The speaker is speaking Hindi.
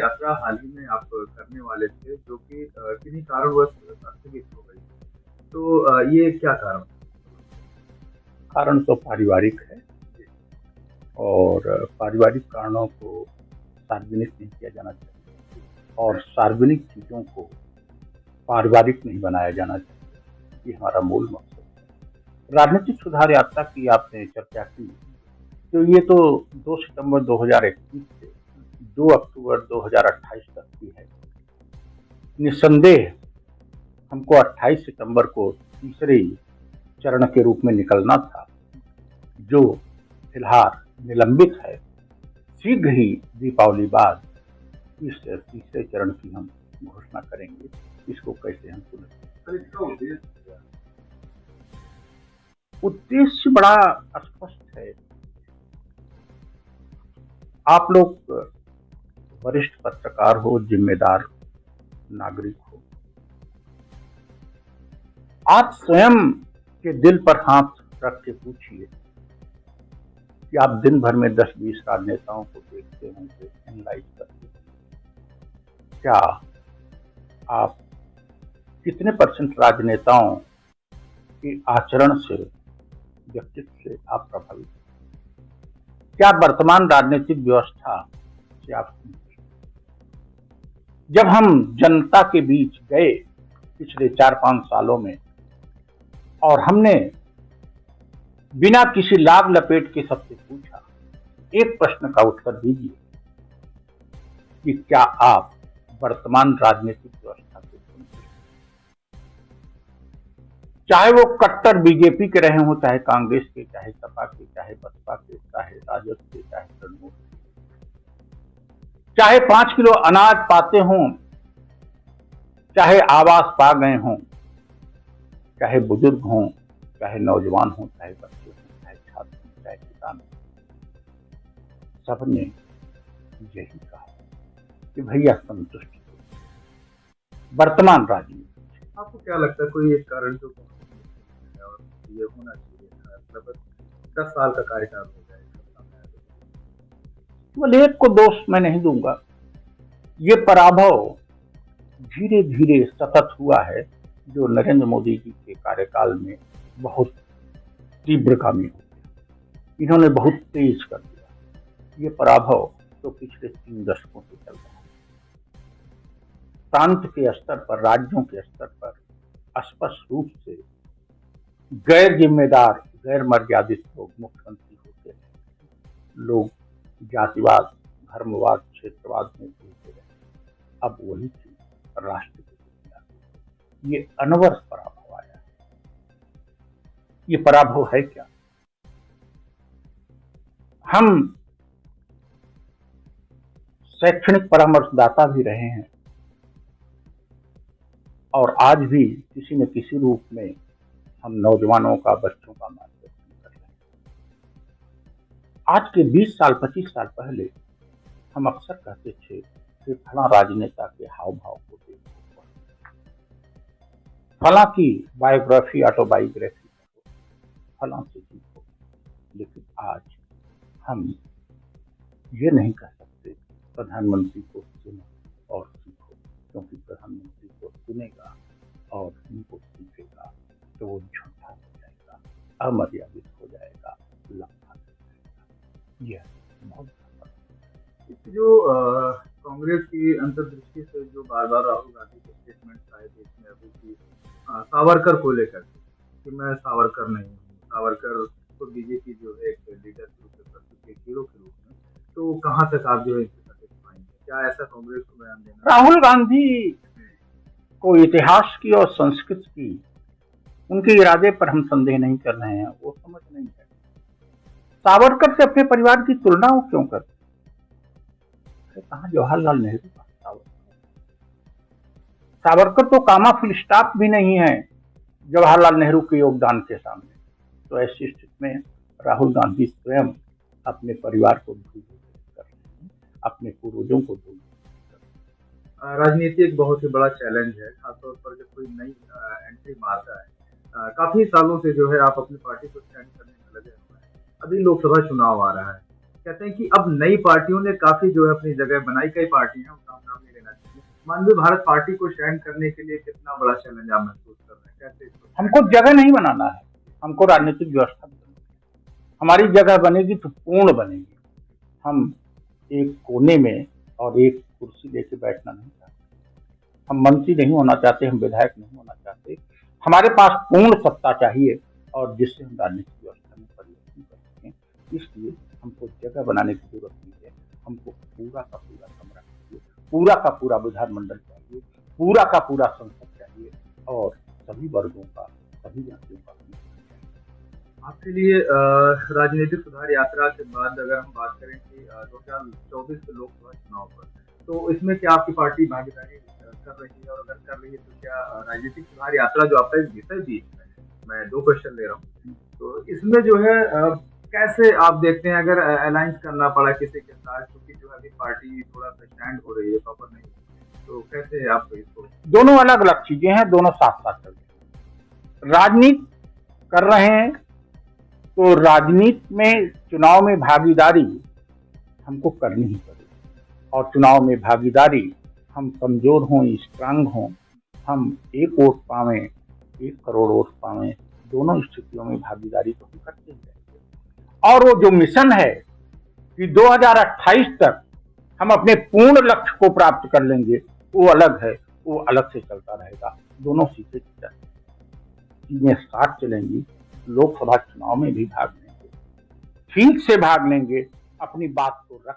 यात्रा हाल ही में आप करने वाले थे, जो कि किन्हीं कारणवश स्थगित हो गई। तो ये क्या कारण था? कारण तो पारिवारिक है और पारिवारिक कारणों को सार्वजनिक नहीं किया जाना चाहिए और सार्वजनिक चीजों को पारिवारिक नहीं बनाया जाना चाहिए। ये हमारा मूल मकसद है। राजनीतिक सुधार यात्रा की आपने चर्चा की, तो ये तो 2 सितंबर 2021 से 2 अक्टूबर 2028 तक की है। निस्संदेह हमको 28 सितंबर को तीसरे चरण के रूप में निकलना था, जो फिलहाल निलंबित है। शीघ्र ही दीपावली बाद इस तीसरे चरण की हम घोषणा करेंगे। इसको कैसे हम सर, इसका उद्देश्य क्या है? उद्देश्य बड़ा स्पष्ट है। आप लोग वरिष्ठ पत्रकार हो, जिम्मेदार नागरिक हो, आप स्वयं के दिल पर हाथ रख के पूछिए कि आप दिन भर में 10-20 राजनेताओं को देखते होंगे, एनालाइज करते होंगे। क्या आप कितने % राजनेताओं के आचरण से, व्यक्तित्व से आप प्रभावित? क्या वर्तमान राजनीतिक व्यवस्था से आप? जब हम जनता के बीच गए पिछले 4-5 सालों में और हमने बिना किसी लाग लपेट के सबसे पूछा, एक प्रश्न का उत्तर दीजिए कि क्या आप वर्तमान राजनीतिक व्यवस्था को सुनते हैं? चाहे वो कट्टर बीजेपी के रहे हों, चाहे कांग्रेस के, चाहे सपा के, चाहे बसपा के, चाहे राजद के, चाहे तृणमूल के, चाहे 5 किलो अनाज पाते हों, चाहे आवास पा गए हों, चाहे बुजुर्ग हों, चाहे नौजवान हों, चाहे बच्चे हों, चाहे छात्र हों, चाहे किसान हों, सबने यही कहा कि भैया संतुष्ट हो वर्तमान राजनीति। आपको क्या लगता है, कोई एक कारण जो है और ये होना चाहिए था? मतलब 10 साल का कार्यकाल हो गया केवल एक को दोष मैं नहीं दूंगा। ये पराभव धीरे धीरे सतत हुआ है, जो नरेंद्र मोदी जी के कार्यकाल में बहुत तीव्रगामी हो गया। इन्होंने बहुत तेज कर दिया। ये पराभव तो पिछले 3 दशकों से चल रहा है। प्रांत के स्तर पर, राज्यों के स्तर पर स्पष्ट रूप से गैर जिम्मेदार, गैर मर्यादित लोग मुख्यमंत्री होते हैं। लोग जातिवाद, धर्मवाद, क्षेत्रवाद में घुलते रहे। अब वही चीज राष्ट्र, ये अनवर पराभव आया है। ये पराभव है क्या? हम शैक्षणिक परामर्शदाता भी रहे हैं और आज भी किसी न किसी रूप में हम नौजवानों का, बच्चों का मार्गदर्शन कर रहे हैं। आज के 20 साल, 25 साल पहले हम अक्सर कहते थे कि फला राजनेता के हाव भाव को देखो, फला की बायोग्राफी, ऑटोबायोग्राफी करो, फला से सीखो। लेकिन आज हम ये नहीं कह सकते प्रधानमंत्री को सुनो और सीखो, क्योंकि प्रधानमंत्री को सुनेगा और उनको सीखेगा तो वो झूठा हो जाएगा, अमर्यादित हो जाएगा, लंबा हो जाएगा। यह बहुत जो कांग्रेस की अंतर्दृष्टि से जो बार बार राहुल गांधी के स्टेटमेंट आए देश में अभी की सावरकर को लेकर कि मैं सावरकर नहीं हूँ, सावरकर को बीजेपी जो है एक लीडर के रूप में प्रस्तुत, एक हीरो के रूप में, तो कहाँ तक आप जो है इससे satisfied हैं? क्या ऐसा कांग्रेस को बयान देना? राहुल गांधी को इतिहास की और संस्कृति की, उनके इरादे पर हम संदेह नहीं कर रहे हैं। वो समझ नहीं है। सावरकर से अपने परिवार की तुलना वो क्यों करते? कहाँ जवाहरलाल नेहरू का सावरकर तो कामा फुल स्टॉप भी नहीं है जवाहरलाल नेहरू के योगदान के सामने। तो ऐसी स्थिति में राहुल गांधी स्वयं अपने परिवार को भूल कर रहे हैं, अपने पूर्वजों को भूल कर रहे हैं। राजनीति एक बहुत ही बड़ा चैलेंज है, खासतौर पर जब कोई नई एंट्री मारता है। काफी सालों से जो है आप अपनी पार्टी को स्टैंड करने में लगे हुए हैं। अभी लोकसभा चुनाव आ रहा है, कहते हैं कि अब नई पार्टियों ने काफी जो है अपनी जगह बनाई। कई पार्टियां मानवीय भारत पार्टी को स्टैंड करने के लिए कितना बड़ा चैलेंज आप महसूस कर रहे हैं, कैसे इसको हमको जगह नहीं बनाना है, हमको राजनीतिक व्यवस्था बनानी है। हमारी जगह बनेगी तो पूर्ण बनेगी। हम एक कोने में और एक कुर्सी लेके बैठना नहीं चाहते, हम मंत्री नहीं होना चाहते, हम विधायक नहीं होना चाहते। हमारे पास पूर्ण सत्ता चाहिए और जिससे हम राजनीतिक व्यवस्था में परिवर्तन कर सकें। इसलिए हमको जगह बनाने की जरूरत नहीं है, हमको पूरा का पूरा कमरा चाहिए, पूरा का पूरा विधानमंडल चाहिए, पूरा का पूरा संसद चाहिए और सभी वर्गों का, सभी जातियों का। आपके लिए राजनीतिक सुधार यात्रा के बाद अगर हम बात करें कि 2024 के लोकसभा चुनाव पर, तो इसमें क्या आपकी पार्टी भागीदारी कर रही है, और अगर कर रही है तो क्या राजनीतिक सुधार यात्रा जो आपका एक विषय भी है, मैं 2 क्वेश्चन ले रहा हूँ, तो इसमें जो है कैसे आप देखते हैं अगर अलायंस करना पड़ा किसी के साथ, क्योंकि जो है अभी पार्टी थोड़ा सा स्टैंड हो रही है, प्रॉपर नहीं, तो कैसे आप इसको? दोनों अलग अलग चीजें हैं, दोनों साथ साथ चल रहे हैं। राजनीति कर रहे हैं तो राजनीति में चुनाव में भागीदारी हमको करनी ही पड़ेगी, और चुनाव में भागीदारी हम कमजोर हों स्ट्रांग हों, हम 1 वोट पावें 1 करोड़ वोट पावें, दोनों स्थितियों में भागीदारी तो हम करते ही रहेंगे। और वो जो मिशन है कि 2028 तक हम अपने पूर्ण लक्ष्य को प्राप्त कर लेंगे, वो अलग है, वो अलग से चलता रहेगा। दोनों चीजें साथ चलेंगी। लोकसभा चुनाव में भी भाग लेंगे, ठीक से भाग लेंगे, अपनी बात को रख